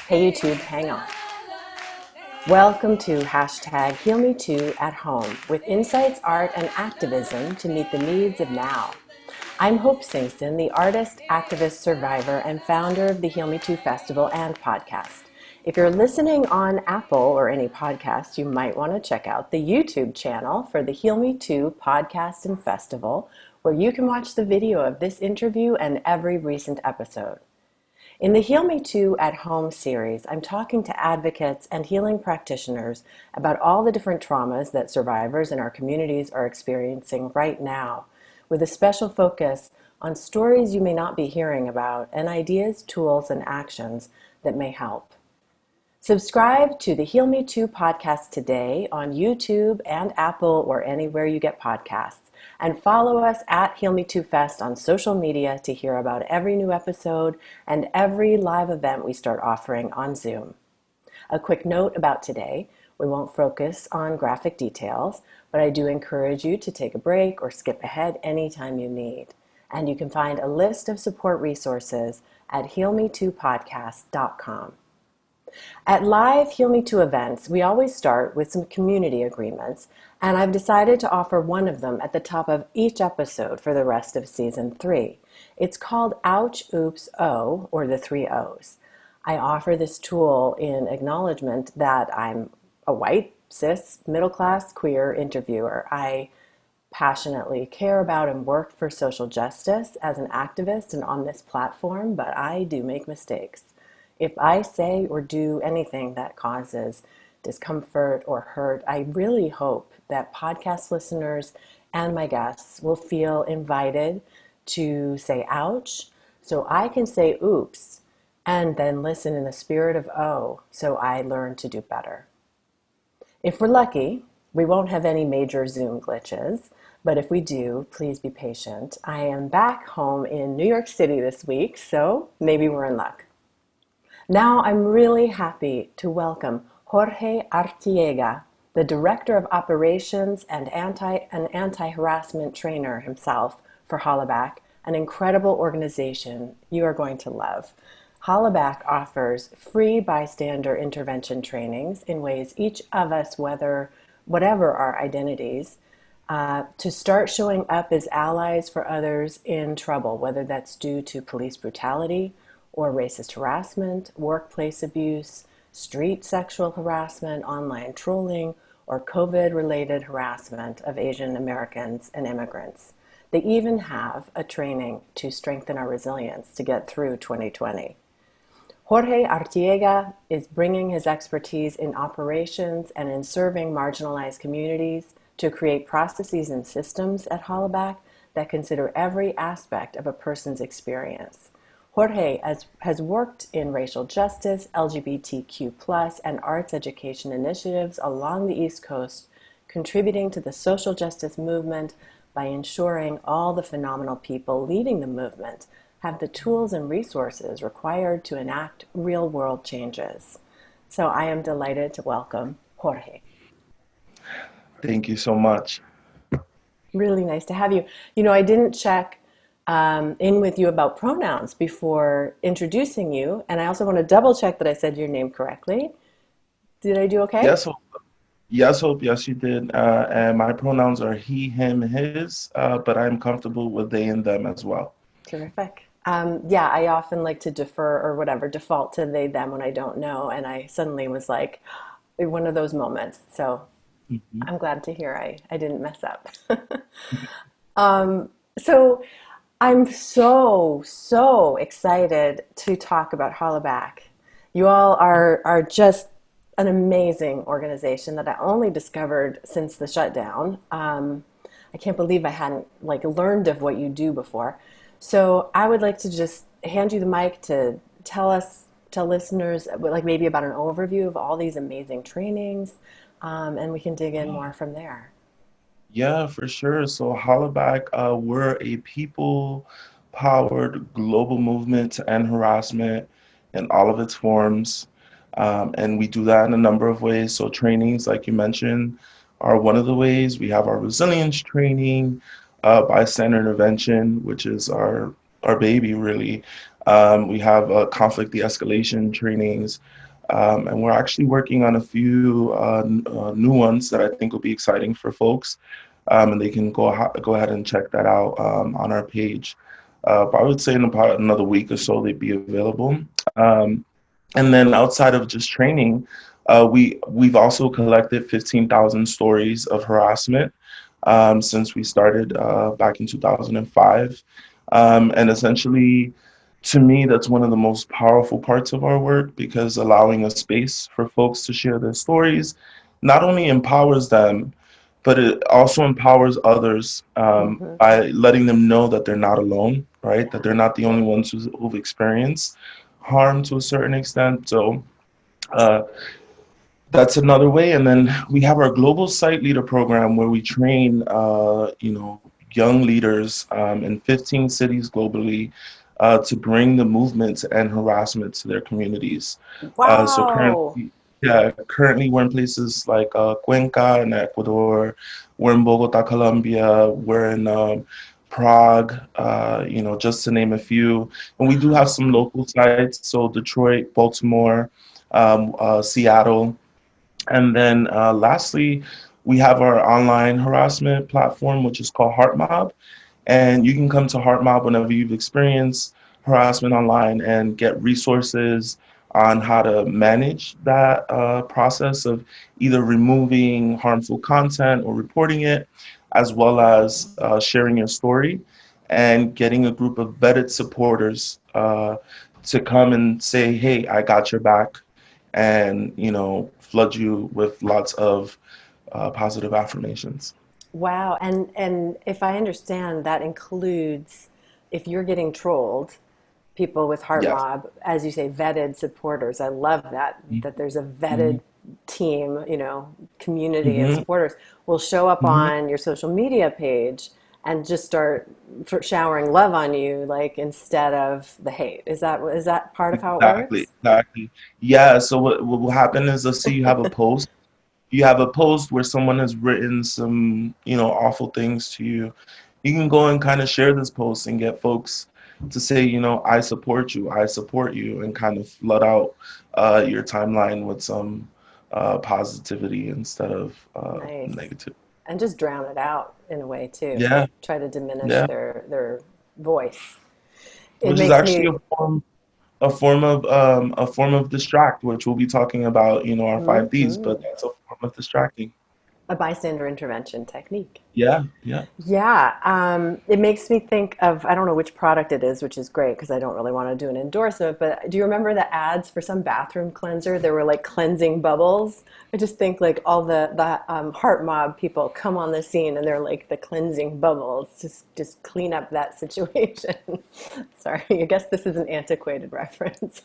Hey YouTube, hang on. Welcome to hashtag HealMeToo at home with insights, art, and activism to meet the needs of now. I'm Hope Singson, the artist, activist, survivor, and founder of the HealMeToo Festival and podcast. If you're listening on Apple or any podcast, you might want to check out the YouTube channel for the HealMeToo podcast and festival, where you can watch the video of this interview and every recent episode. In the HealMeToo at Home series, I'm talking to advocates and healing practitioners about all the different traumas that survivors in our communities are experiencing right now, with a special focus on stories you may not be hearing about and ideas, tools, and actions that may help. Subscribe to the HealMeToo podcast today on YouTube and Apple or anywhere you get podcasts. And follow us at HealMeToo Fest on social media to hear about every new episode and every live event we start offering on Zoom. A quick note about today: we won't focus on graphic details, but I do encourage you to take a break or skip ahead anytime you need. And you can find a list of support resources at HealMeTooPodcast.com. At live HealMeToo events, we always start with some community agreements, and I've decided to offer one of them at the top of each episode for the rest of Season 3. It's called Ouch, Oops, O, or the 3 O's. I offer this tool in acknowledgement that I'm a white, cis, middle-class, queer interviewer. I passionately care about and work for social justice as an activist and on this platform, but I do make mistakes. If I say or do anything that causes discomfort or hurt, I really hope that podcast listeners and my guests will feel invited to say ouch, so I can say oops, and then listen in the spirit of oh, so I learn to do better. If we're lucky, we won't have any major Zoom glitches, but if we do, please be patient. I am back home in New York City this week, so maybe we're in luck. Now I'm really happy to welcome Jorge Arteaga, the Director of Operations and anti-harassment trainer himself for Hollaback, an incredible organization you are going to love. Hollaback offers free bystander intervention trainings in ways each of us, whatever our identities, to start showing up as allies for others in trouble, whether that's due to police brutality, or racist harassment, workplace abuse, street sexual harassment, online trolling, or COVID-related harassment of Asian Americans and immigrants. They even have a training to strengthen our resilience to get through 2020. Jorge Arteaga is bringing his expertise in operations and in serving marginalized communities to create processes and systems at Hollaback that consider every aspect of a person's experience. Jorge has worked in racial justice, LGBTQ+, and arts education initiatives along the East Coast, contributing to the social justice movement by ensuring all the phenomenal people leading the movement have the tools and resources required to enact real-world changes. So I am delighted to welcome Jorge. Thank you so much. Really nice to have you. You know, I didn't check in with you about pronouns before introducing you, and I also want to double check that I said your name correctly. Did I do okay? Yes, Hope. Yes, you did. And my pronouns are he, him, his, but I'm comfortable with they and them as well. Terrific. Yeah, I often like to defer or whatever, default to they, them when I don't know, and I suddenly was like, one of those moments. So Mhm. I'm glad to hear I didn't mess up. So I'm so excited to talk about Hollaback. You all are just an amazing organization that I only discovered since the shutdown. I can't believe I hadn't learned of what you do before. So I would like to just hand you the mic to tell listeners maybe about an overview of all these amazing trainings, and we can dig in more from there. Yeah, for sure. So Hollaback, we're a people-powered global movement to end harassment in all of its forms. And we do that in a number of ways. So trainings, like you mentioned, are one of the ways. We have our resilience training, bystander intervention, which is our baby, really. We have conflict de-escalation trainings, and we're actually working on a few new ones that I think will be exciting for folks, and they can go ahead and check that out on our page. But I would say in about another week or so they'd be available. Um, and then outside of just training, we've also collected 15,000 stories of harassment since we started back in 2005. And essentially, to me, that's one of the most powerful parts of our work, because allowing a space for folks to share their stories not only empowers them, but it also empowers others Mm-hmm. by letting them know that they're not alone, right? That Yeah. they're not the only ones who've experienced harm to a certain extent. So uh, that's another way. And then we have our global site leader program where we train, young leaders in 15 cities globally to bring the movement to end harassment to their communities. So Wow. currently, yeah, currently we're in places like Cuenca in Ecuador, we're in Bogota, Colombia, we're in Prague, just to name a few. And we do have some local sites, so Detroit, Baltimore, Seattle. And then lastly, we have our online harassment platform, which is called HeartMob. And you can come to HeartMob whenever you've experienced harassment online and get resources on how to manage that process of either removing harmful content or reporting it, as well as sharing your story and getting a group of vetted supporters to come and say, hey, I got your back, and flood you with lots of positive affirmations. Wow. And if I understand, that includes if you're getting trolled, people with heart Yes. mob, as you say, vetted supporters. I love that there's a Mm-hmm. vetted team, community of Mm-hmm. supporters will show up Mm-hmm. on your social media page and just start showering love on you, like instead of the hate. Is that part of how it Exactly, works? exactly. Yeah, so what will happen is, let's say you have a post where someone has written some, awful things to you. You can go and kind of share this post and get folks to say, I support you, and kind of flood out your timeline with some positivity instead of Nice. negative. And just drown it out in a way too. Yeah, Try to diminish yeah. their voice. It Which is makes actually me a form of distract, which we'll be talking about, our 5 Ds, but mhm, that's a form of distracting. a bystander intervention technique. Yeah, yeah. Yeah, it makes me think of, I don't know which product it is, which is great because I don't really want to do an endorsement, but do you remember the ads for some bathroom cleanser? There were like cleansing bubbles. I just think like all the heart mob people come on the scene and they're like the cleansing bubbles, just clean up that situation. Sorry, I guess this is an antiquated reference.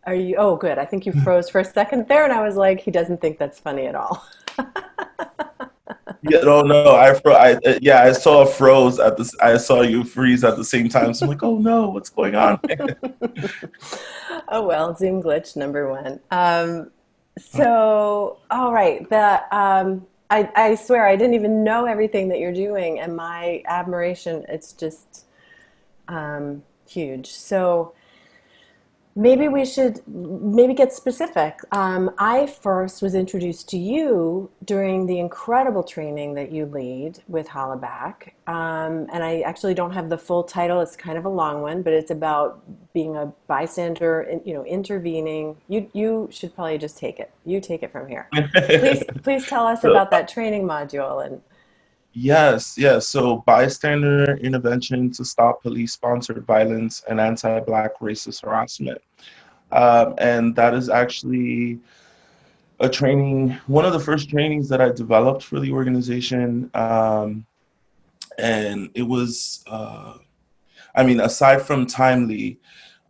Are you, oh good, I think you froze for a second there and I was like, he doesn't think that's funny at all. Yeah, no, yeah, I saw a froze at this. I saw you freeze at the same time. So I'm like, oh no, what's going on? Oh well, Zoom glitch number one. So, all right, I swear I didn't even know everything that you're doing, and my admiration, it's just huge. So, maybe we should maybe get specific. I first was introduced to you during the incredible training that you lead with Hollaback. And I actually don't have the full title. It's kind of a long one, but it's about being a bystander, intervening. You should probably just take it. You take it from here. Please tell us So, about that training module. And yes, yes. So bystander intervention to stop police-sponsored violence and anti-Black racist harassment. And that is actually a training, one of the first trainings that I developed for the organization. And it was, aside from timely,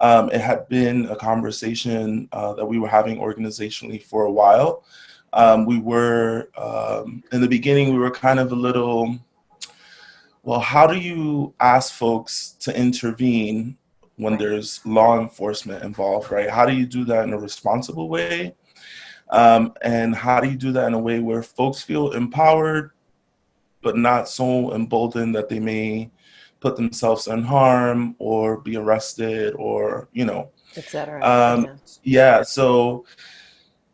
it had been a conversation that we were having organizationally for a while. In the beginning, we were kind of a little, well, how do you ask folks to intervene when right, there's law enforcement involved, right? How do you do that in a responsible way? And how do you do that in a way where folks feel empowered, but not so emboldened that they may put themselves in harm or be arrested or, etc. um, Yeah. yeah. So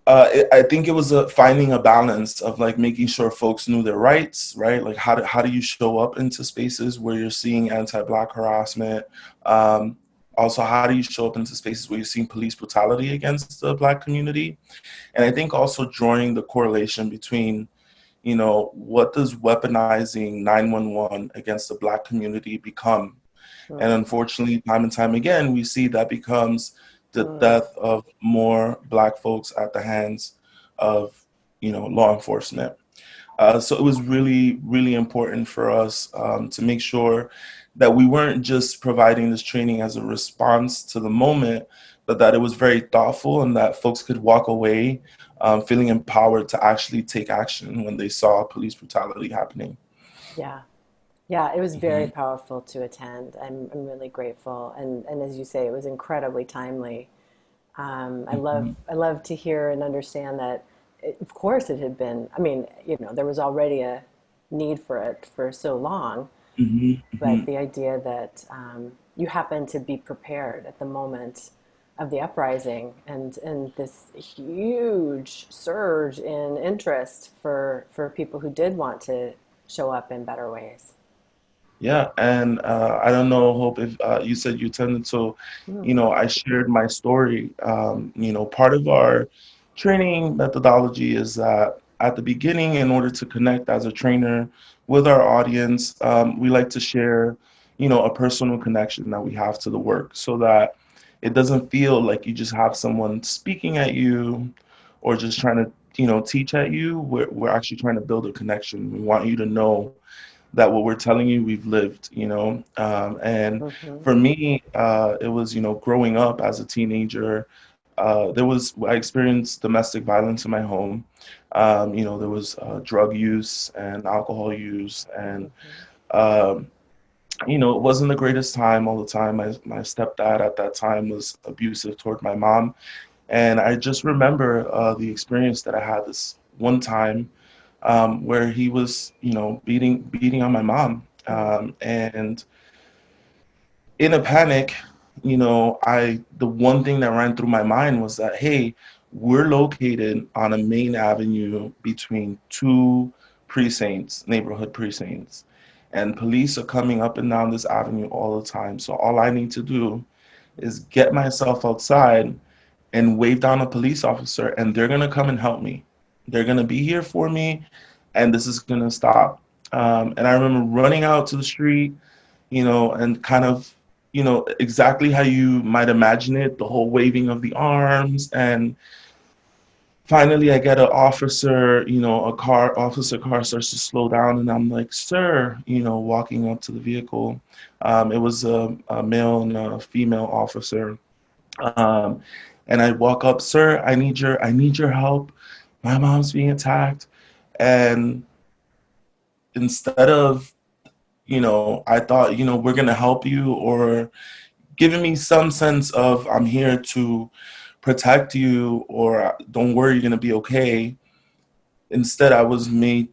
I think it was finding a balance of like making sure folks knew their rights, right? Like how do you show up into spaces where you're seeing anti-Black harassment? Um, Also, how do you show up into spaces where you're seeing police brutality against the Black community? And I think also drawing the correlation between, what does weaponizing 911 against the Black community become? And Mm. unfortunately, time and time again, we see that becomes the Mm. death of more Black folks at the hands of, law enforcement. So it was really, really important for us to make sure that we weren't just providing this training as a response to the moment, but that it was very thoughtful and that folks could walk away feeling empowered to actually take action when they saw police brutality happening. Yeah. Yeah, it was very Hmm. powerful to attend. I'm really grateful, and as you say, it was incredibly timely. Hmm. I love to hear and understand that. Of course, it had been. I mean, there was already a need for it for so long, Hmm. but Hmm. the idea that you happen to be prepared at the moment of the uprising and this huge surge in interest for people who did want to show up in better ways. Yeah, and I don't know, Hope, if you said you tended to, Mm. I shared my story. Part of our training methodology is that at the beginning, in order to connect as a trainer with our audience, we like to share, a personal connection that we have to the work so that it doesn't feel like you just have someone speaking at you or just trying to, teach at you. We're actually trying to build a connection. We want you to know that what we're telling you we've lived, and Hmm. for me it was, growing up as a teenager, I experienced domestic violence in my home. There was drug use and alcohol use, and Hmm. um, it wasn't the greatest time all the time. My stepdad at that time was abusive toward my mom, and I just remember the experience that I had this one time where he was, beating on my mom. Mm. And in a panic, the one thing that ran through my mind was that, hey, we're located on a main avenue between two precincts, neighborhood precincts, and police are coming up and down this avenue all the time. So all I need to do is get myself outside and wave down a police officer, and they're gonna come and help me. They're gonna be here for me, and this is gonna stop. And I remember running out to the street, and kind of, exactly how you might imagine it, the whole waving of the arms. And finally, I get an officer, officer car starts to slow down, and I'm like, sir, walking up to the vehicle. It was a male and a female officer. Um, and I walk up, sir, I need your help. My mom's being attacked. And instead of, I thought, we're gonna help you, or giving me some sense of I'm here to protect you, or don't worry, you're gonna be okay. Instead, I was made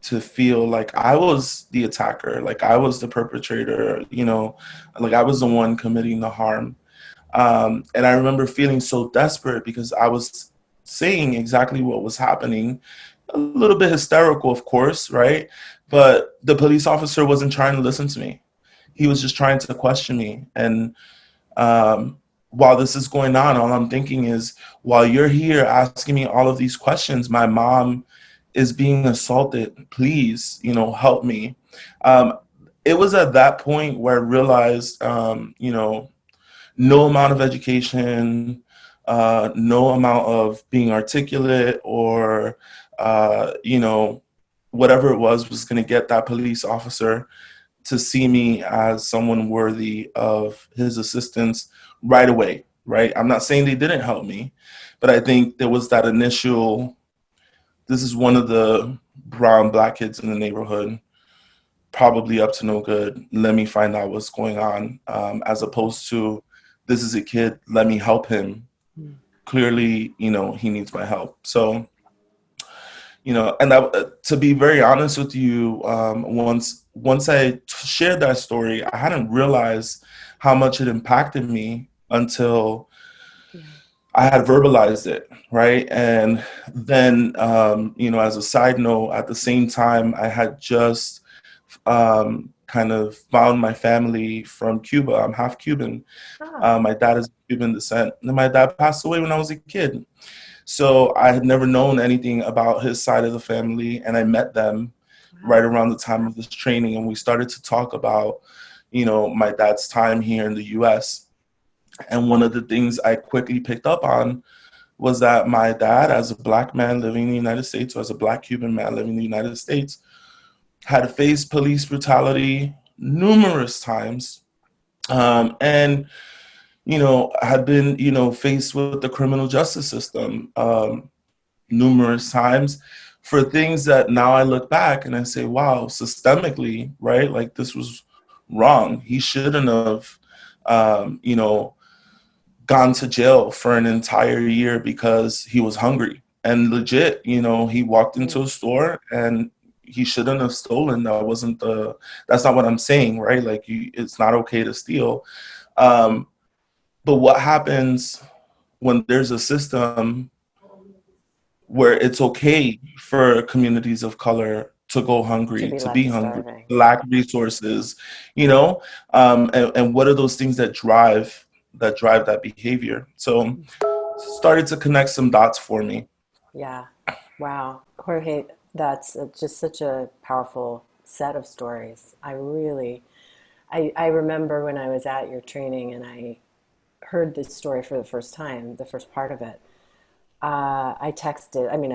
to feel like I was the attacker, like I was the perpetrator, like I was the one committing the harm. And I remember feeling so desperate because I was saying exactly what was happening. A little bit hysterical, of course, right? But the police officer wasn't trying to listen to me. He was just trying to question me. And um, while this is going on, all I'm thinking is, while you're here asking me all of these questions, my mom is being assaulted. Please, help me. Um, it was at that point where I realized, no amount of education, no amount of being articulate, or whatever it was going to get that police officer to see me as someone worthy of his assistance right away. Right? I'm not saying they didn't help me, but I think there was that initial. This is one of the brown Black kids in the neighborhood, probably up to no good. Let me find out what's going on, as opposed to, this is a kid, let me help him. Mm. Clearly, he needs my help. So, And to be very honest with you, once I shared that story, I hadn't realized how much it impacted me until I had verbalized it, right? And then, as a side note, at the same time, I had just kind of found my family from Cuba. I'm half Cuban. My dad is Cuban descent, and my dad passed away when I was a kid. So I had never known anything about his side of the family, and I met them right around the time of this training, and we started to talk about, my dad's time here in the U.S. And one of the things I quickly picked up on was that my dad, as a black man living in the United States, or as a black Cuban man living in the United States, had faced police brutality numerous times, and had been faced with the criminal justice system numerous times for things that now I look back and I say, wow, systemically, right? Like, this was wrong. He shouldn't have, gone to jail for an entire year because he was hungry. And legit, he walked into a store and he shouldn't have stolen. That's not what I'm saying, right? Like, it's not okay to steal. But what happens when there's a system where it's okay for communities of color to go hungry, to be hungry, starving. lack resources, and what are those things that drive that behavior? So started to connect some dots for me. Yeah. Wow. Jorge, that's just such a powerful set of stories. I remember when I was at your training and I heard this story for the first time, the first part of it. I texted, I mean,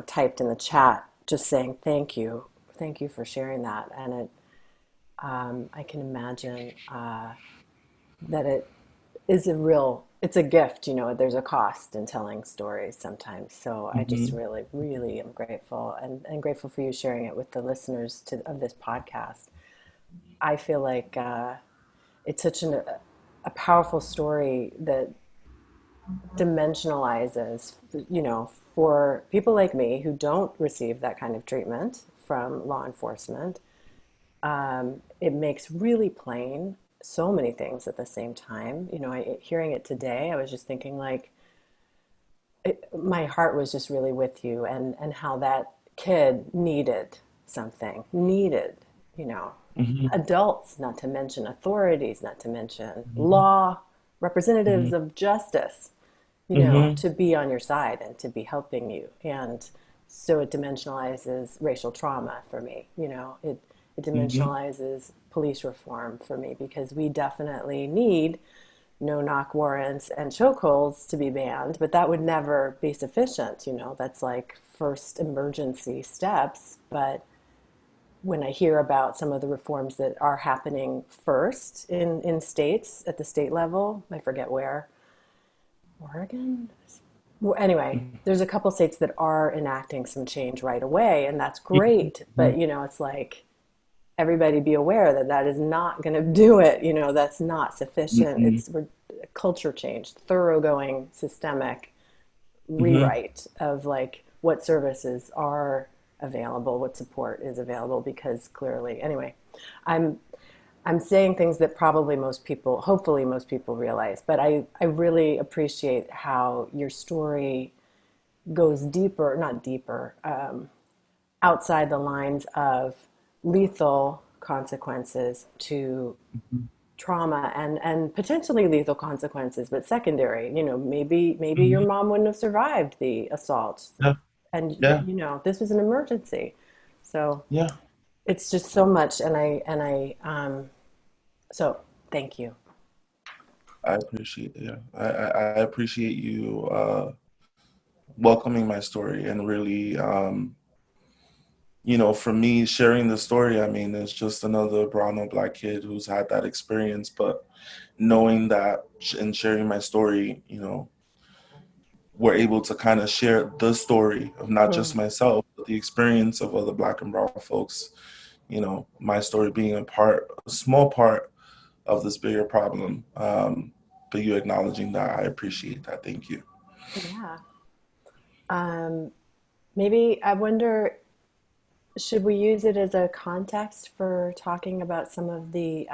typed in the chat just saying, thank you for sharing that. And I can imagine that it is it's a gift, there's a cost in telling stories sometimes. So I just Hmm. really, really am grateful and grateful for you sharing it with the listeners of this podcast. I feel like it's such a powerful story that dimensionalizes, for people like me who don't receive that kind of treatment from law enforcement. It makes really plain so many things at the same time. Hearing it today, I was just thinking like, my heart was just really with you and how that kid needed something, you know, Hmm. adults, not to mention authorities, not to mention law, representatives Hmm. of justice, Hmm. to be on your side and to be helping you. And so it dimensionalizes racial trauma for me. It Hmm. dimensionalizes police reform for me because we definitely need no knock warrants and chokeholds to be banned, but that would never be sufficient. That's like first emergency steps. But when I hear about some of the reforms that are happening first in states at the state level, I forget where, Oregon? Well, anyway, there's a couple states that are enacting some change right away, and that's great. But, it's like everybody be aware that that is not going to do it. That's not sufficient. Hmm. It's culture change, thoroughgoing, systemic Hmm. rewrite of like what services are available, what support is available, because clearly, anyway, I'm I'm saying things that probably most people, hopefully most people realize, but I really appreciate how your story goes deeper, not deeper, outside the lines of lethal consequences to trauma and potentially lethal consequences, but secondary. Maybe your Hmm. mom wouldn't have survived the assault, Yeah. and Yeah. this was an emergency. So Yeah. it's just so much, so thank you. I appreciate it. Yeah. I appreciate you welcoming my story and really for me, sharing the story, I mean, it's just another brown or black kid who's had that experience. But knowing that and sharing my story, we're able to kind of share the story of not just Mm. myself, but the experience of other black and brown folks. My story being a small part of this bigger problem. But you acknowledging that, I appreciate that. Thank you. Yeah. Um, Maybe I wonder, should we use it as a context for talking about some of the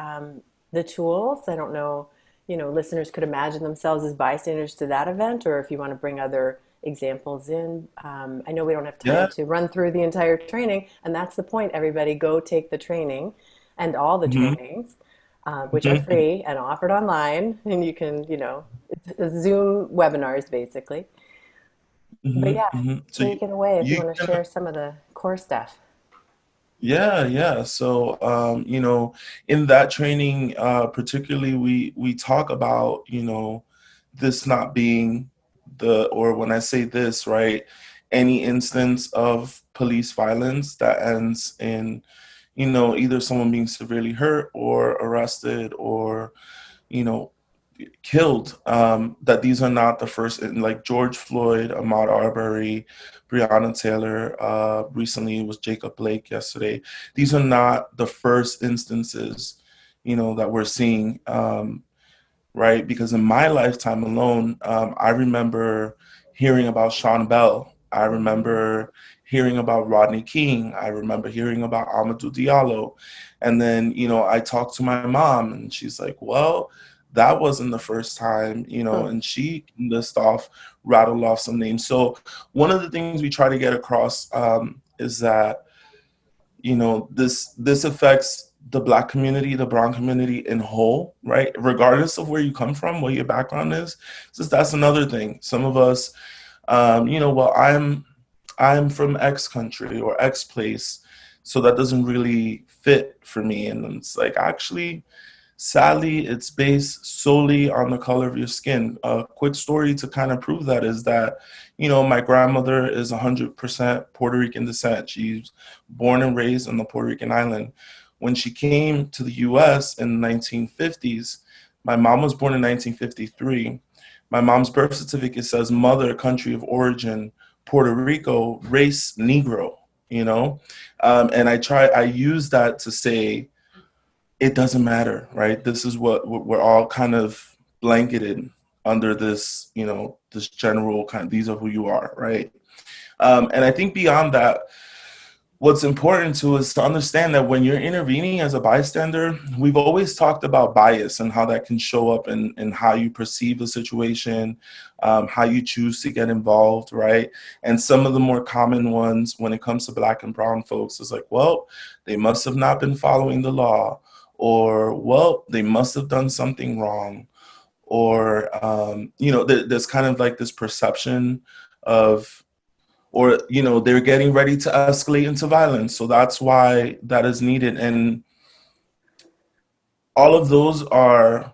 tools? I don't know, listeners could imagine themselves as bystanders to that event, or if you want to bring other examples in. I know we don't have time Yeah. to run through the entire training, and that's the point. Everybody, go take the training and all the Hmm. trainings, which are free and offered online, and you can, it's Zoom webinars basically. But yeah, So take it away if you you want to can. share some of the core stuff. Yeah, yeah. So, in that training, particularly, we talk about, this not being or when I say this, right, any instance of police violence that ends in, either someone being severely hurt or arrested or, you know, killed, that these are not the first, like George Floyd, Ahmaud Arbery, Breonna Taylor, recently it was Jacob Blake yesterday. These are not the first instances, that we're seeing, right? Because in my lifetime alone, I remember hearing about Sean Bell. I remember hearing about Rodney King. I remember hearing about Amadou Diallo. And then, I talked to my mom and she's like, well, that wasn't the first time, Hmm. and she rattled off some names. So one of the things we try to get across, is that this affects the Black community, the brown community in whole, right? Regardless of where you come from, what your background is. Just that's another thing. Some of us, well, I'm from X country or X place, so that doesn't really fit for me. And it's like, actually, sadly, it's based solely on the color of your skin. A quick story to kind of prove that is that, my grandmother is 100% Puerto Rican descent. She's born and raised on the Puerto Rican island. When she came to the US in the 1950s, my mom was born in 1953. My mom's birth certificate says mother, country of origin, Puerto Rico, race, Negro, and I use that to say, it doesn't matter, right? This is what we're all kind of blanketed under this, this general kind of, these are who you are, right? And I think beyond that, what's important to is to understand that when you're intervening as a bystander, we've always talked about bias and how that can show up in how you perceive a situation, how you choose to get involved, right? And some of the more common ones when it comes to Black and brown folks is like, well, they must have not been following the law, or, well, they must have done something wrong, or, there's kind of like this perception of, or they're getting ready to escalate into violence, so that's why that is needed. And all of those are,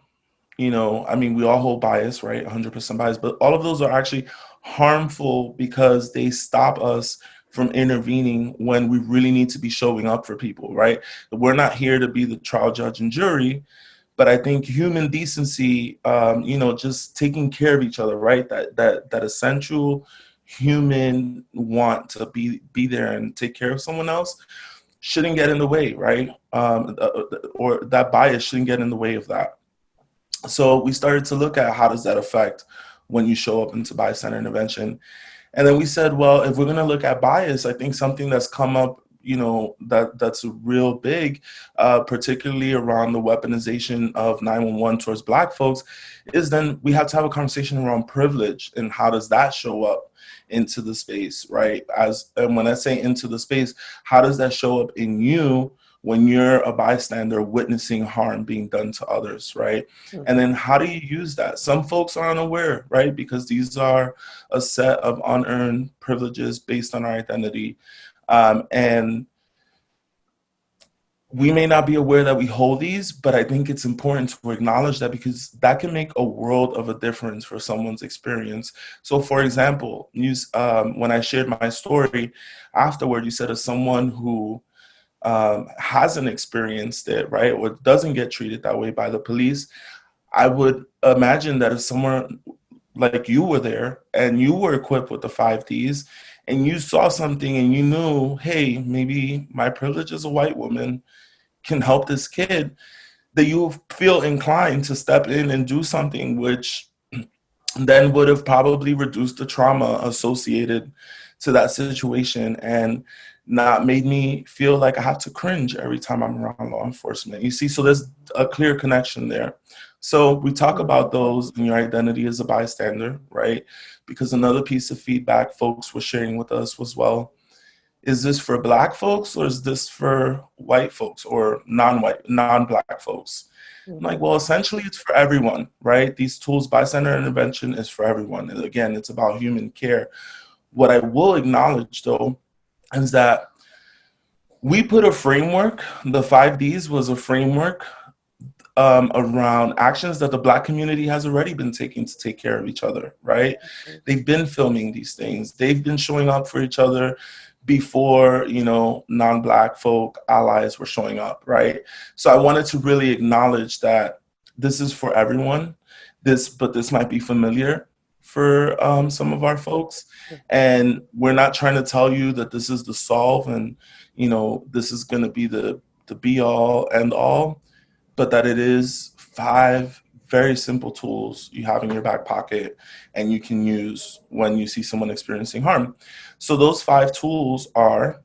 I mean, we all hold bias, right? 100% bias, but all of those are actually harmful because they stop us from intervening when we really need to be showing up for people, right? We're not here to be the trial, judge, and jury, but I think human decency, just taking care of each other, right? That essential human want to be there and take care of someone else shouldn't get in the way, right? Or that bias shouldn't get in the way of that. So we started to look at how does that affect when you show up into bystander intervention. And then we said, well, if we're going to look at bias, I think something that's come up, that's real big, particularly around the weaponization of 911 towards Black folks, is then we have to have a conversation around privilege and how does that show up into the space, right? And when I say into the space, how does that show up in you when you're a bystander witnessing harm being done to others, right? And Hmm. then how do you use that? Some folks are unaware, right? Because these are a set of unearned privileges based on our identity. And we may not be aware that we hold these, but I think it's important to acknowledge that because that can make a world of a difference for someone's experience. So, for example, when I shared my story afterward, you said as someone who hasn't experienced it, right, or doesn't get treated that way by the police, I would imagine that if someone like you were there and you were equipped with the 5 Ds and you saw something and you knew, hey, maybe my privilege as a white woman can help this kid, that you feel inclined to step in and do something which then would have probably reduced the trauma associated to that situation and not made me feel like I have to cringe every time I'm around law enforcement. You see, so there's a clear connection there. So we talk about those in your identity as a bystander, right? Because another piece of feedback folks were sharing with us was, well, is this for Black folks or is this for white folks or non-white, non-Black folks? I'm like, well, essentially it's for everyone, right? These tools, bystander intervention is for everyone. And again, it's about human care. What I will acknowledge though, is that we put a framework, the 5Ds was a framework around actions that the Black community has already been taking to take care of each other, right? They've been filming these things. They've been showing up for each other before, you know, non-Black folk allies were showing up, right? So I wanted to really acknowledge that this is for everyone. But this might be familiar for some of our folks. And we're not trying to tell you that this is the solve and, you know, this is going to be the be all end all, but that it is 5 very simple tools you have in your back pocket and you can use when you see someone experiencing harm. So those 5 tools are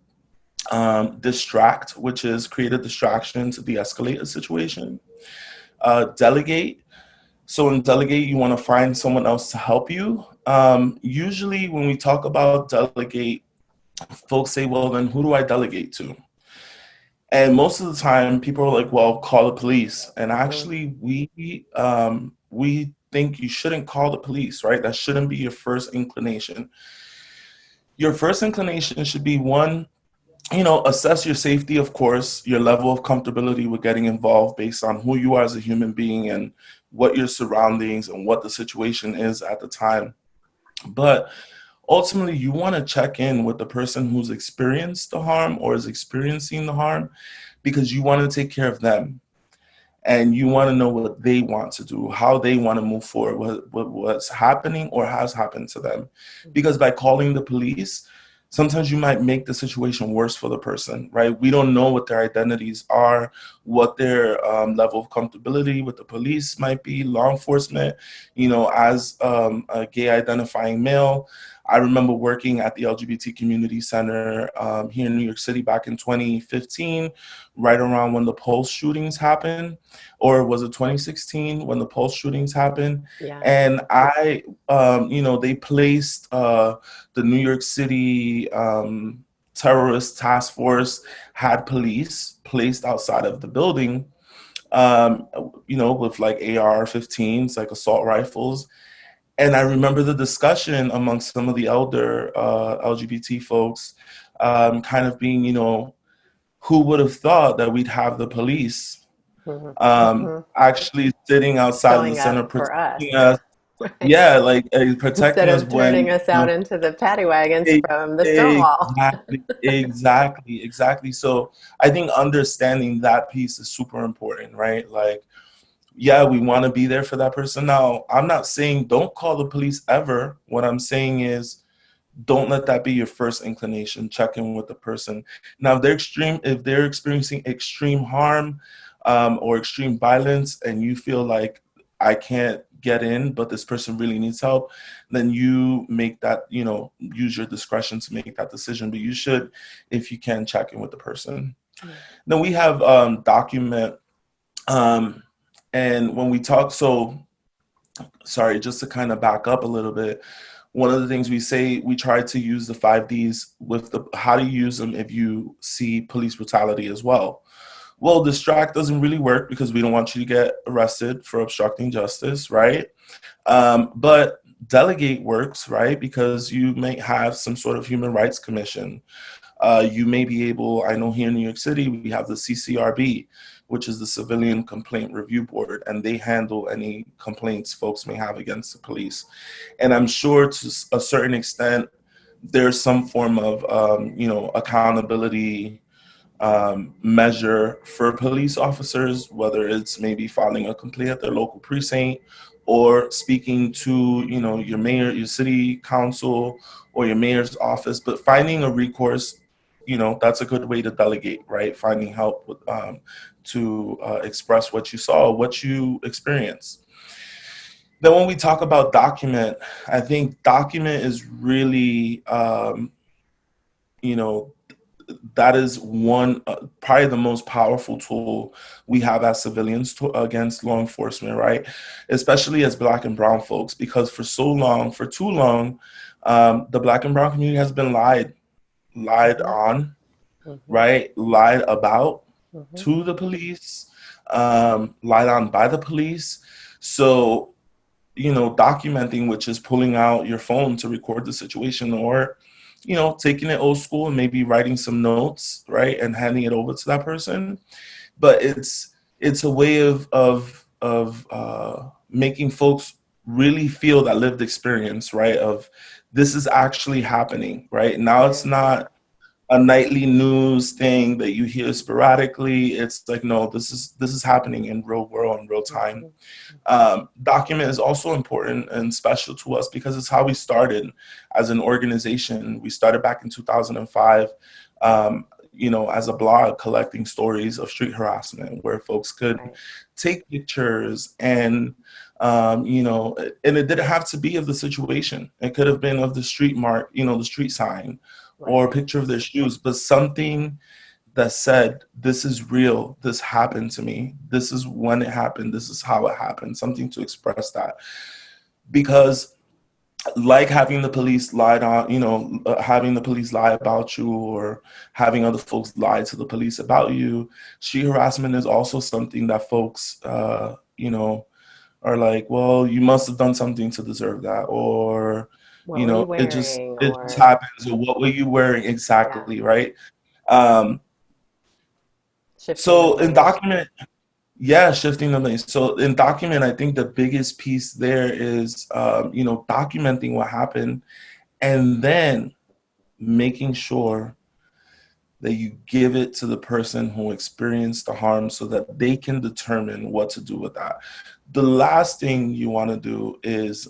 distract, which is create a distraction to de-escalate a situation. Delegate. So in delegate, you want to find someone else to help you. Usually when we talk about delegate, folks say, well, then who do I delegate to? And most of the time, people are like, "Well, call the police." And actually, we think you shouldn't call the police, right? That shouldn't be your first inclination. Your first inclination should be one, you know, assess your safety, of course, your level of comfortability with getting involved based on who you are as a human being and what your surroundings and what the situation is at the time. But ultimately, you want to check in with the person who's experienced the harm or is experiencing the harm because you want to take care of them and you want to know what they want to do, how they want to move forward, what's happening or has happened to them. Because by calling the police, sometimes you might make the situation worse for the person, right? We don't know what their identities are, what their level of comfortability with the police might be, law enforcement. You know, as a gay identifying male, I remember working at the LGBT Community Center here in New York City back in 2015, right around when the Pulse shootings happened, or was it 2016 when the Pulse shootings happened? Yeah. And I, you know, they placed the New York City terrorist task force had police placed outside of the building, you know, with like AR-15s, like assault rifles. And I remember the discussion amongst some of the elder LGBT folks kind of being, you know, who would have thought that we'd have the police actually sitting outside of the Showing center up for us. protecting us. Right. Yeah, like Instead protecting us of when, turning us you out know, into the paddy wagons from the Stonewall. exactly. So I think understanding that piece is super important, right? Like, yeah, we want to be there for that person. Now, I'm not saying don't call the police ever. What I'm saying is don't let that be your first inclination. Check in with the person. Now, if they're experiencing extreme harm or extreme violence, and you feel like I can't get in, but this person really needs help, then you make that, you know, use your discretion to make that decision. But you should, if you can, check in with the person. Then we have document. And when we talk, sorry, just to kind of back up a little bit, one of the things we say, we try to use the 5Ds with how do you use them if you see police brutality as well. Well, distract doesn't really work because we don't want you to get arrested for obstructing justice, right? But delegate works, right? Because you may have some sort of human rights commission. You may be able, I know here in New York City, we have the CCRB, which is the Civilian Complaint Review Board, and they handle any complaints folks may have against the police. And I'm sure to a certain extent, there's some form of, you know, accountability measure for police officers, whether it's maybe filing a complaint at their local precinct or speaking to, you know, your mayor, your city council, or your mayor's office. But finding a recourse, you know, that's a good way to delegate, right? Finding help with, to express what you saw, what you experienced. Then when we talk about document, I think document is really you know, that is one probably the most powerful tool we have as civilians against law enforcement, right? Especially as Black and brown folks, because for too long, the Black and brown community has been lied on, right? Lied about to the police, lied on by the police. So, documenting, which is pulling out your phone to record the situation, or taking it old school and maybe writing some notes, right, and handing it over to that person. But it's a way of making folks really feel that lived experience, right? Of this is actually happening, right? Now it's not a nightly news thing that you hear sporadically. It's like, no, this is happening in real world, in real time. Document is also important and special to us because it's how we started as an organization. We started back in 2005, as a blog collecting stories of street harassment where folks could take pictures and, and it didn't have to be of the situation. It could have been of the street mark, the street sign, or a picture of their shoes, but something that said, this is real, this happened to me, this is when it happened, this is how it happened, something to express that. Because like having the police lied on, having the police lie about you, or having other folks lie to the police about you, street harassment is also something that folks, are like, well, you must have done something to deserve that, or, it just happens, or what were you wearing exactly, right? So in document, shifting the lane. So in document, I think the biggest piece there is, documenting what happened, and then making sure that you give it to the person who experienced the harm so that they can determine what to do with that. The last thing you want to do is,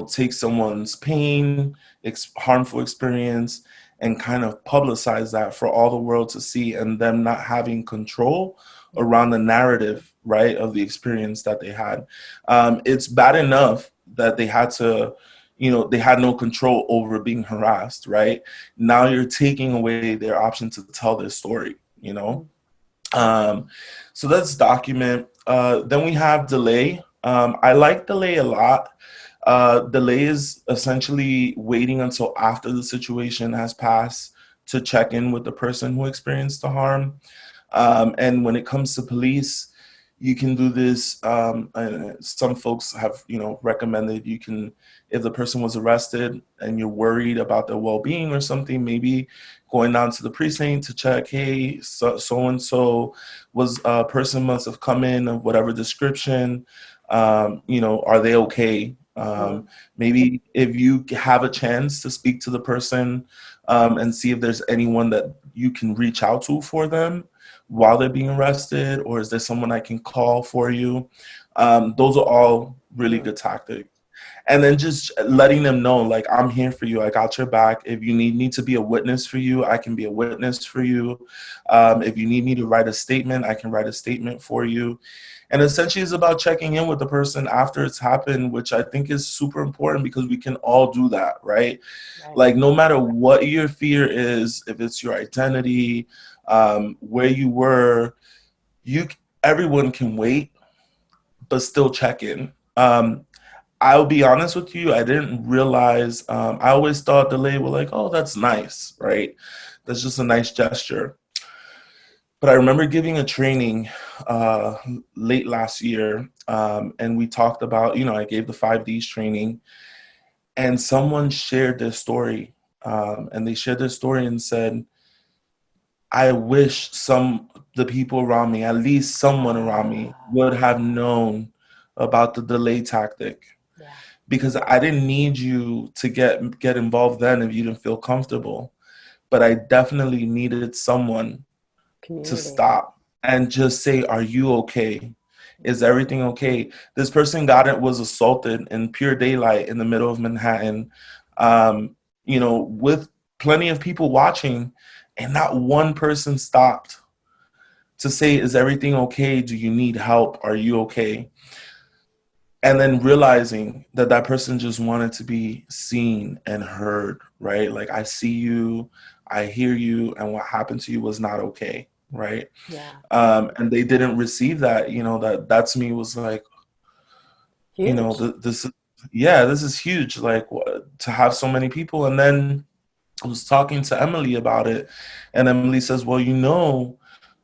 take someone's pain, harmful experience, and kind of publicize that for all the world to see, and them not having control around the narrative, right, of the experience that they had. It's bad enough that they had to, they had no control over being harassed, right? Now you're taking away their option to tell their story, So that's document. Then we have delay. I like delay a lot. Delay is essentially waiting until after the situation has passed to check in with the person who experienced the harm. And when it comes to police, you can do this. Some folks have, recommended you can, if the person was arrested and you're worried about their well-being or something, maybe going down to the precinct to check, hey, so-and-so was a person must have come in of whatever description, are they okay? Maybe if you have a chance to speak to the person and see if there's anyone that you can reach out to for them while they're being arrested, or is there someone I can call for you? Those are all really good tactics. And then just letting them know, like, I'm here for you. I got your back. If you need me to be a witness for you, I can be a witness for you. If you need me to write a statement, I can write a statement for you. And essentially it's about checking in with the person after it's happened, which I think is super important because we can all do that, right? Like, no matter what your fear is, if it's your identity, where you were, everyone can wait, but still check in. I'll be honest with you, I didn't realize, I always thought delay were like, oh, that's nice, right? That's just a nice gesture. But I remember giving a training late last year, and we talked about, I gave the 5Ds training, and someone shared their story, and they shared their story and said, I wish the people around me, at least someone around me, would have known about the delay tactic. Because I didn't need you to get involved then if you didn't feel comfortable. But I definitely needed someone to stop and just say, are you okay? Is everything okay? This person was assaulted in pure daylight in the middle of Manhattan, with plenty of people watching, and not one person stopped to say, is everything okay? Do you need help? Are you okay? and then realizing that that person just wanted to be seen and heard, right? Like, I see you, I hear you, and what happened to you was not okay, right? Yeah. And they didn't receive that. That to me was like, Huge. this, yeah, this is huge. Like, to have so many people. And then I was talking to Emily about it, and Emily says, well,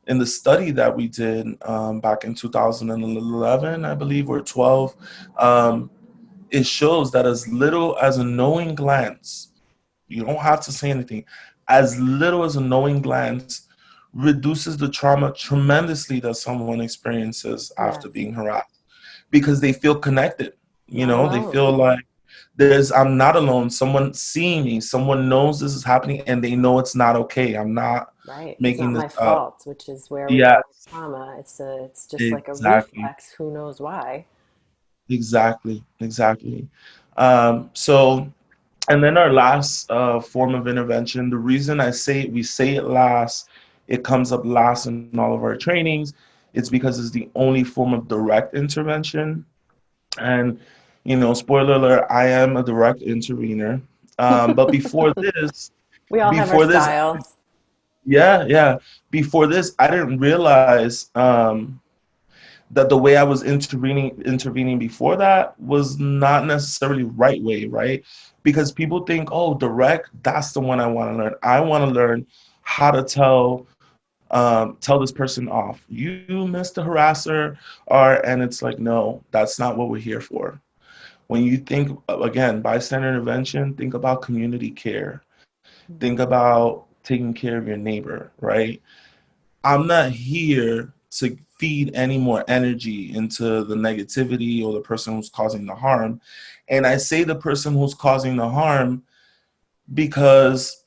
in the study that we did back in 2011, I believe, or 12, it shows that as little as a knowing glance, you don't have to say anything, as little as a knowing glance reduces the trauma tremendously that someone experiences after Yes. being harassed, because they feel connected. Not They alone. feel like I'm not alone. Someone seeing me, someone knows this is happening, and they know it's not okay. I'm not Right. It's making not this my up. fault, which is where we Yeah, go with trauma. It's just like a exactly. reflex. Who knows why? Exactly, exactly. So, and then our last form of intervention, the reason we say it last, it comes up last in all of our trainings, it's because it's the only form of direct intervention. And, spoiler alert, I am a direct intervener. But We all have our before this, styles. yeah, yeah, before this, I didn't realize that the way I was intervening before that was not necessarily right way, right? Because people think, oh, direct, that's the one I want to learn. I want to learn how to tell this person off. You, Mr. Harasser, and it's like, no, that's not what we're here for. When you think, again, bystander intervention, think about community care. Think about taking care of your neighbor, right? I'm not here to feed any more energy into the negativity or the person who's causing the harm. And I say the person who's causing the harm because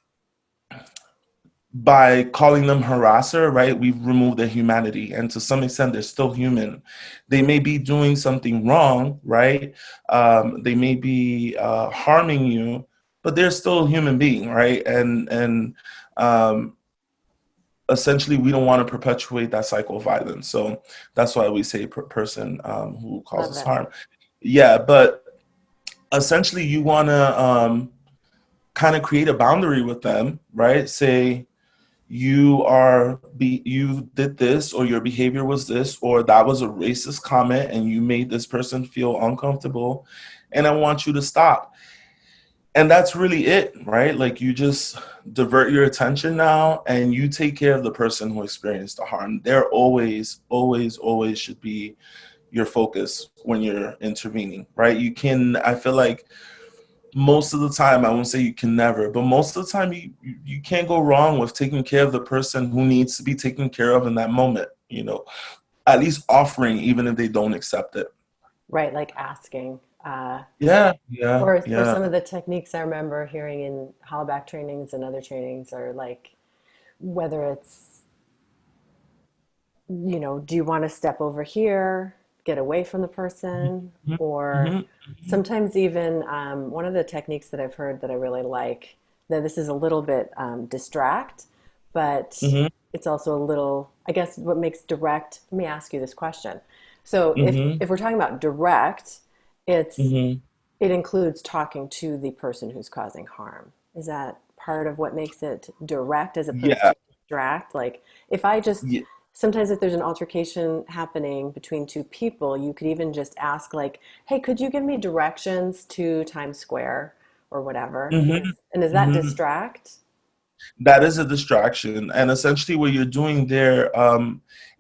by calling them harasser, right, we've removed their humanity. And to some extent, they're still human. They may be doing something wrong, right? They may be harming you, but they're still a human being, right? And um, essentially we don't want to perpetuate that cycle of violence. So that's why we say person who Love causes it. harm. Yeah, but essentially you want to kind of create a boundary with them, right? Say you did this, or your behavior was this, or that was a racist comment and you made this person feel uncomfortable, and I want you to stop. And that's really it, right? Like, you just divert your attention now and you take care of the person who experienced the harm. They're always, always, always should be your focus when you're intervening, right? I feel like most of the time, I won't say you can never, but most of the time you can't go wrong with taking care of the person who needs to be taken care of in that moment, at least offering, even if they don't accept it. Right, like asking. Yeah, yeah, Or yeah. some of the techniques I remember hearing in Hollaback trainings and other trainings are like whether it's, do you want to step over here, get away from the person? Mhm, Or mhm, sometimes even one of the techniques that I've heard that I really like, that this is a little bit distract, but mhm, it's also a little, I guess, what makes direct. Let me ask you this question. So mhm, if we're talking about direct, it's mhm. it includes talking to the person who's causing harm. Is that part of what makes it direct as opposed Yeah, to distract? Like, if I just, yeah. sometimes if there's an altercation happening between two people, you could even just ask, like, hey, could you give me directions to Times Square or whatever? Mhm, And is that mhm. distract? That is a distraction, and essentially what you're doing there,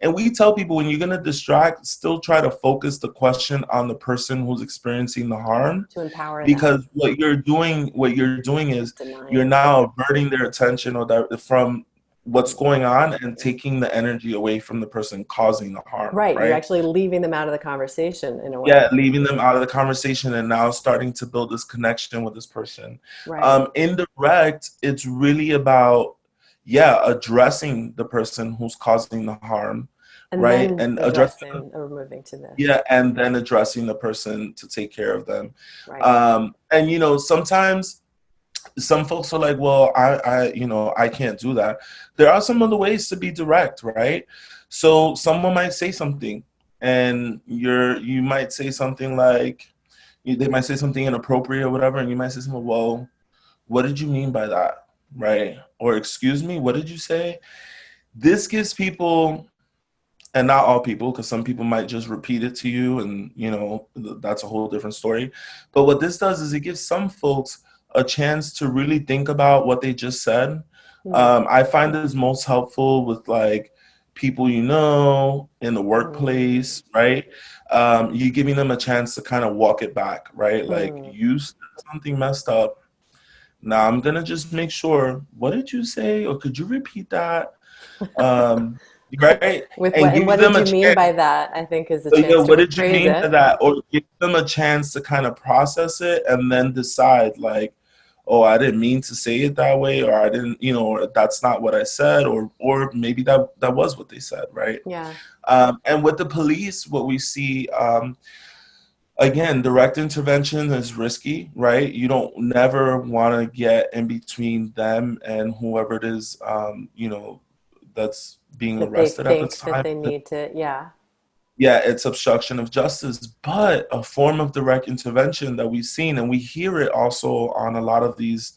and we tell people, when you're going to distract, still try to focus the question on the person who's experiencing the harm, To empower them, because what you're doing is not you're denying. now averting their attention from what's going on and taking the energy away from the person causing the harm, Right, you're right? actually leaving them out of the conversation in a way. Yeah, leaving them out of the conversation and now starting to build this connection with this person. Right. Indirect, it's really about, yeah, addressing the person who's causing the harm, And right? then And addressing, addressing or moving to the, yeah, and then addressing the person to take care of them. right. And sometimes some folks are like, well, I can't do that. There are some other ways to be direct, right? So someone might say something, and you might say something like, they might say something inappropriate or whatever, and you might say something, well, what did you mean by that, right? Or excuse me, what did you say? This gives people, and not all people, because some people might just repeat it to you, and that's a whole different story. But what this does is it gives some folks a chance to really think about what they just said. I find this most helpful with like people in the workplace, right? You giving them a chance to kind of walk it back, right? Like, you said something messed up. Now I'm gonna just make sure, what did you say, or could you repeat that? Um, right? With And what give did them a you mean chance. by that? I think is a So, yeah, chance to what did you rephrase mean by it. that? Or give them a chance to kind of process it and then decide, like, oh, I didn't mean to say it that way, or I didn't, or that's not what I said, or maybe that was what they said, right? Yeah. And with the police, what we see, again, direct intervention is risky, right? You don't never want to get in between them and whoever it is, that's being That they arrested at the think that time. they need to, yeah. Yeah, it's obstruction of justice, but a form of direct intervention that we've seen, and we hear it also on a lot of these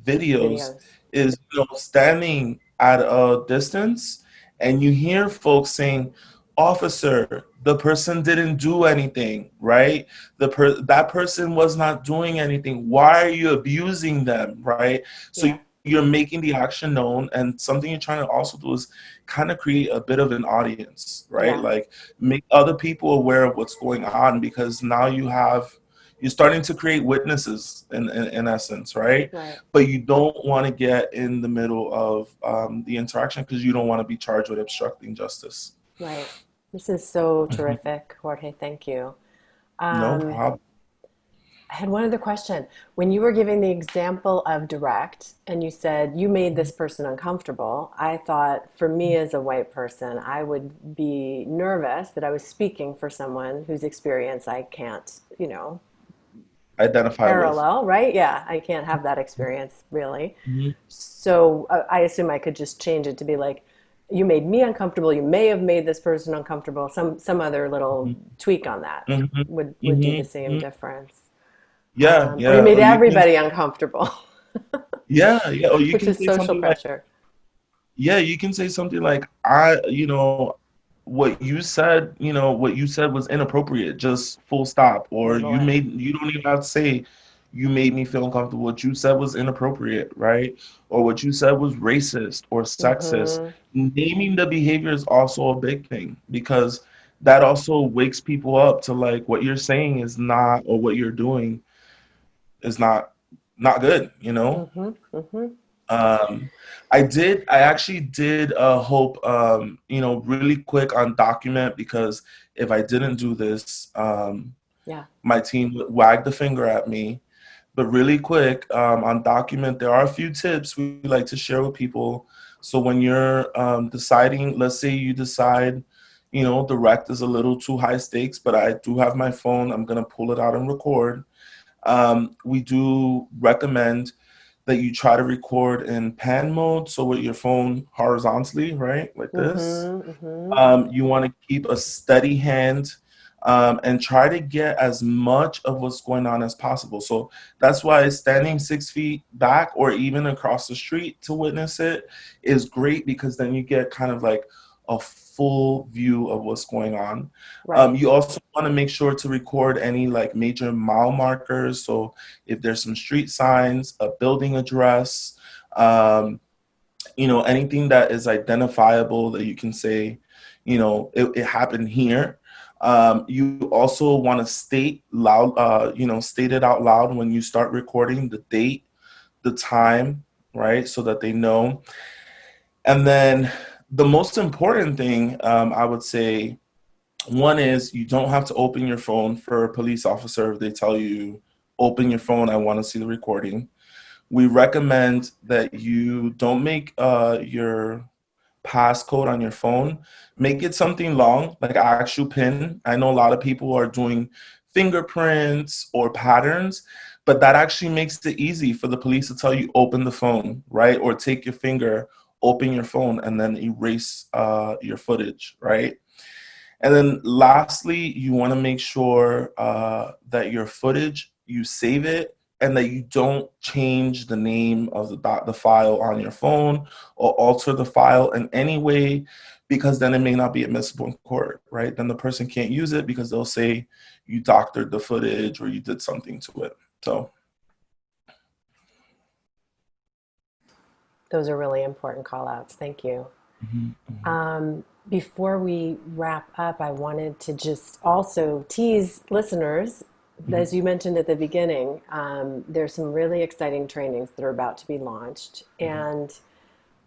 videos, Videos. is standing at a distance, and you hear folks saying, "Officer, the person didn't do anything, right? That person was not doing anything. Why are you abusing them, right?" So Yeah. you're making the action known, and something you're trying to also do is kind of create a bit of an audience, right? Yeah. Like, make other people aware of what's going on, because now you're starting to create witnesses in essence, right? Right. But you don't want to get in the middle of the interaction, because you don't want to be charged with obstructing justice. Right. This is so Mhm. terrific, Jorge. Thank you. No Um, problem. I had one other question. When you were giving the example of direct and you said you made this person uncomfortable, I thought for me as a white person, I would be nervous that I was speaking for someone whose experience I can't, Identify with. parallel, right? Yeah, I can't have that experience really. Mhm. So I assume I could just change it to be like, you made me uncomfortable. You may have made this person uncomfortable. Some other little tweak on that Mhm. would do the Mhm. same Mhm. difference. Yeah, Or you yeah. made Or you can, everybody uncomfortable, yeah, yeah. Or you which can is say social something like, pressure. yeah, you can say something like, what you said was inappropriate, just full stop. Or Boy. you don't even have to say, you made me feel uncomfortable. What you said was inappropriate, right? Or what you said was racist or sexist. Mm-hmm. Naming the behavior is also a big thing, because that also wakes people up to, like, what you're saying is not, or what you're doing is not good, Mm-hmm. Mm-hmm. um, I actually did hope, really quick on document, because if I didn't do this, Yeah. my team would wag the finger at me. But really quick, on document, there are a few tips we like to share with people. So when you're deciding, let's say you decide, direct is a little too high stakes, but I do have my phone, I'm going to pull it out and record. We do recommend that you try to record in pan mode, so with your phone horizontally, right, like this. Mm-hmm. Mm-hmm. You want to keep a steady hand, and try to get as much of what's going on as possible. So that's why standing 6 feet back, or even across the street to witness it, is great, because then you get kind of like a full view of what's going on. Right. You also want to make sure to record any like major mile markers. So if there's some street signs, a building address, anything that is identifiable, that you can say, it happened here. You also want to state it out loud when you start recording, the date, the time, right? So that they know. And then the most important thing, I would say, one is, you don't have to open your phone for a police officer if they tell you, open your phone, I want to see the recording. We recommend that you don't make your passcode on your phone, make it something long, like an actual pin. I know a lot of people are doing fingerprints or patterns, but that actually makes it easy for the police to tell you, open the phone, right? Or take your finger, open your phone, and then erase your footage, right? And then lastly, you want to make sure that your footage, you save it and that you don't change the name of the file on your phone or alter the file in any way, because then it may not be admissible in court, right? Then the person can't use it because they'll say you doctored the footage or you did something to it. So those are really important call outs. Thank you. mhm, mhm, Before we wrap up, I wanted to just also tease listeners, mhm, as you mentioned at the beginning, there's some really exciting trainings that are about to be launched. mhm, And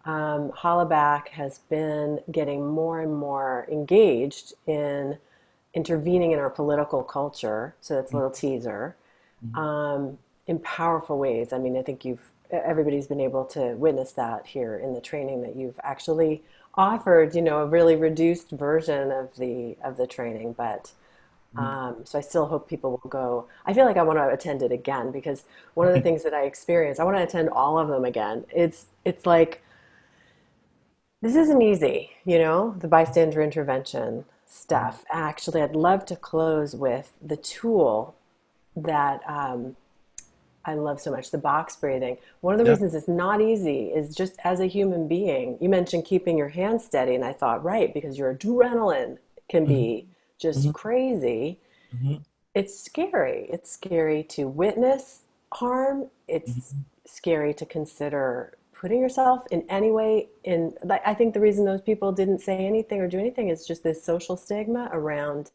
Hollaback has been getting more and more engaged in intervening in our political culture. So that's a little teaser, mhm, um, in powerful ways. I mean, I think everybody's been able to witness that here in the training that you've actually offered. You know, a really reduced version of the training, but mhm, so I still hope people will go. I feel like I want to attend it again because one of the things that I experienced, I want to attend all of them again. It's like this isn't easy, you know, the bystander intervention mhm. stuff. Actually, I'd love to close with the tool that I love so much, the box breathing. One of the Yeah. reasons it's not easy is just as a human being. You mentioned keeping your hands steady, and I thought, right, because your adrenaline can Mhm, be just mhm, crazy. mhm, It's scary. It's scary to witness harm. It's mhm, scary to consider putting yourself in any way in. Like, I think the reason those people didn't say anything or do anything is just this social stigma around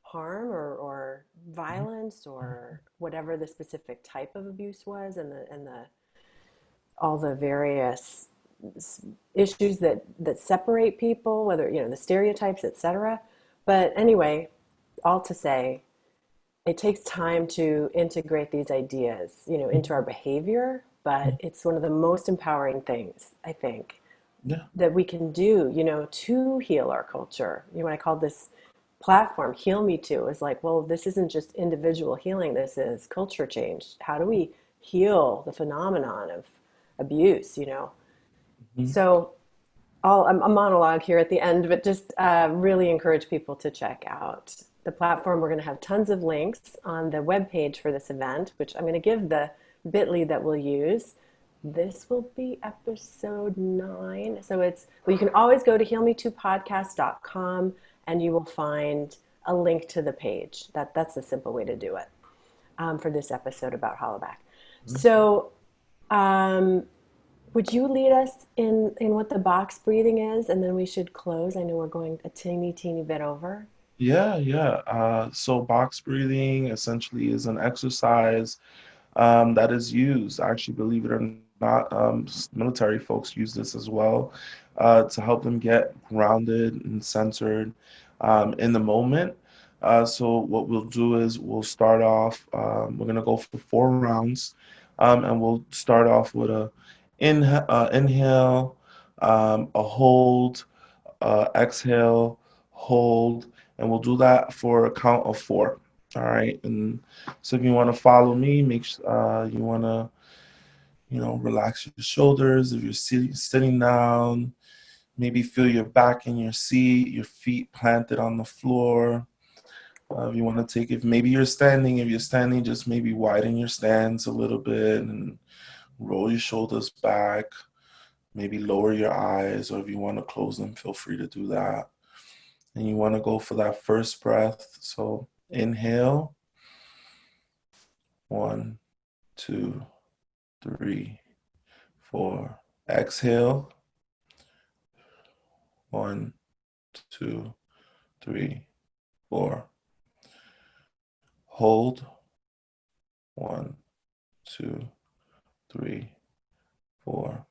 harm or violence or whatever the specific type of abuse was, and the all the various issues that separate people, whether you know the stereotypes, etc. But anyway, all to say, it takes time to integrate these ideas, you know, into our mhm, behavior, but mhm. it's one of the most empowering things, I think, Yeah. that we can do, you know, to heal our culture. You know, when I called this platform HealMeToo, is like, well, this isn't just individual healing, this is culture change. How do we heal the phenomenon of abuse, you know? Mhm. So all a monologue here at the end, but just really encourage people to check out the platform. We're going to have tons of links on the webpage for this event, which I'm going to give the bit.ly that we'll use. This will be episode 9. So well, you can always go to healmetopodcast.com and you will find a link to the page. That's the simple way to do it for this episode about Hollaback. So, um, would you lead us in what the box breathing is, and then we should close? I know we're going a teeny bit over. Yeah, yeah. So box breathing essentially is an exercise that is used. Actually, believe it or not, military folks use this as well to help them get grounded and centered in the moment. So what we'll do is we'll start off. We're gonna go for 4 rounds, and we'll start off with a inhale, a hold, exhale, hold, and we'll do that for a count of 4. All right, and so if you want to follow me, you want to, relax your shoulders. If you're sitting down, maybe feel your back in your seat, your feet planted on the floor. If you want to take, if you're standing, just maybe widen your stance a little bit and roll your shoulders back. Maybe lower your eyes, or if you want to close them, feel free to do that. And you want to go for that first breath. So inhale, 1, 2, 3, 4. Exhale, 1, 2, 3, 4. Hold, 1, 2, 3, 4.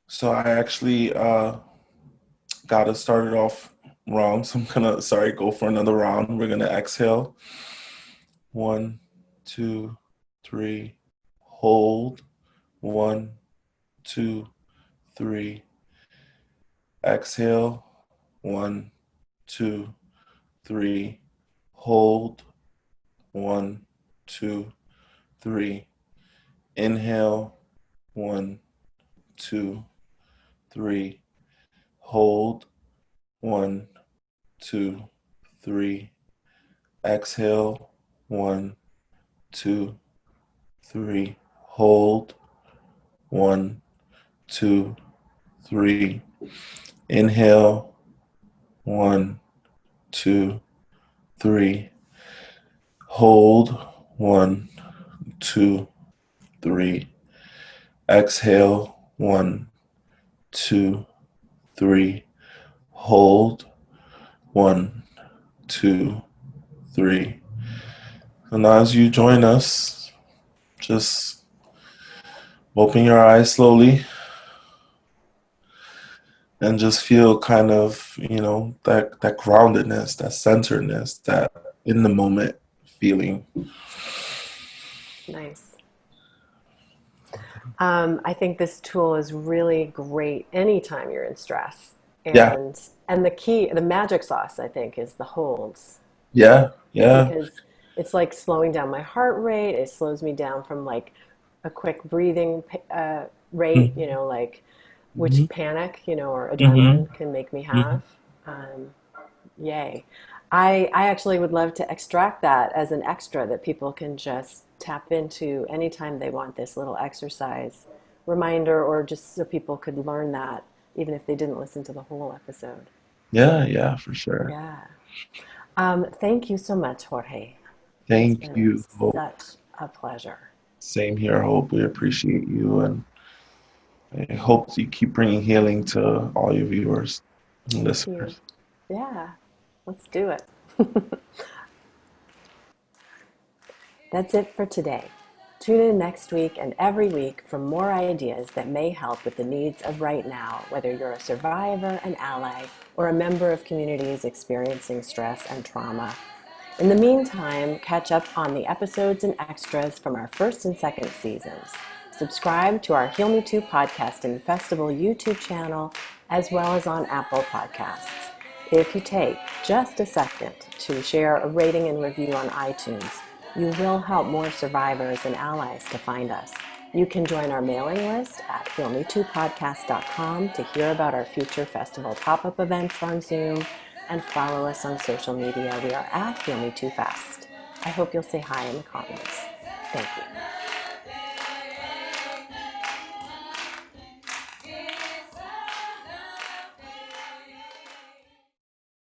So I actually got it started off wrong. So I'm gonna, sorry, go for another round. We're gonna exhale, 1, 2, 3. Hold, 1, 2, 3. Exhale, 1, 2, 3. Hold, 1, 2, 3. Inhale, 1, 2, 3. Hold, 1, 2, 3. Exhale. 1, 2, 3. Hold. 1, 2, 3. Inhale. 1, 2, 3. Hold. 1, 2, 3. Exhale. 1, 2, 3. Hold. 1, 2, 3. And as you join us, just open your eyes slowly and just feel kind of, that groundedness, that centeredness, that in the moment feeling. Nice. I think this tool is really great anytime you're in stress. Yeah, And the key, the magic sauce, I think, is the holds, yeah, yeah. because it's like slowing down my heart rate. It slows me down from like a quick breathing rate, Mm-hmm, like which mm-hmm, panic, or mm-hmm, adrenaline can make me have. Um, Yay. I actually would love to extract that as an extra that people can just tap into anytime they want this little exercise reminder, or just so people could learn that even if they didn't listen to the whole episode. yeah, yeah, for sure. Yeah. Thank you so much, Jorge. It's Thank been you, Hope. such a pleasure. Same here, Hope. We appreciate you, and I hope you keep bringing healing to all your viewers and Thank you. listeners. Yeah, let's do it. That's it for today. Tune in next week and every week for more ideas that may help with the needs of right now, whether you're a survivor, an ally, or a member of communities experiencing stress and trauma. In the meantime, catch up on the episodes and extras from our first and second seasons. Subscribe to our HealMeToo podcast and festival YouTube channel, as well as on Apple Podcasts. If you take just a second to share a rating and review on iTunes, you will help more survivors and allies to find us. You can join our mailing list at HealMeTooPodcast.com to hear about our future festival pop-up events on Zoom, and follow us on social media. We are at HealMeTooFest. I hope you'll say hi in the comments. Thank you.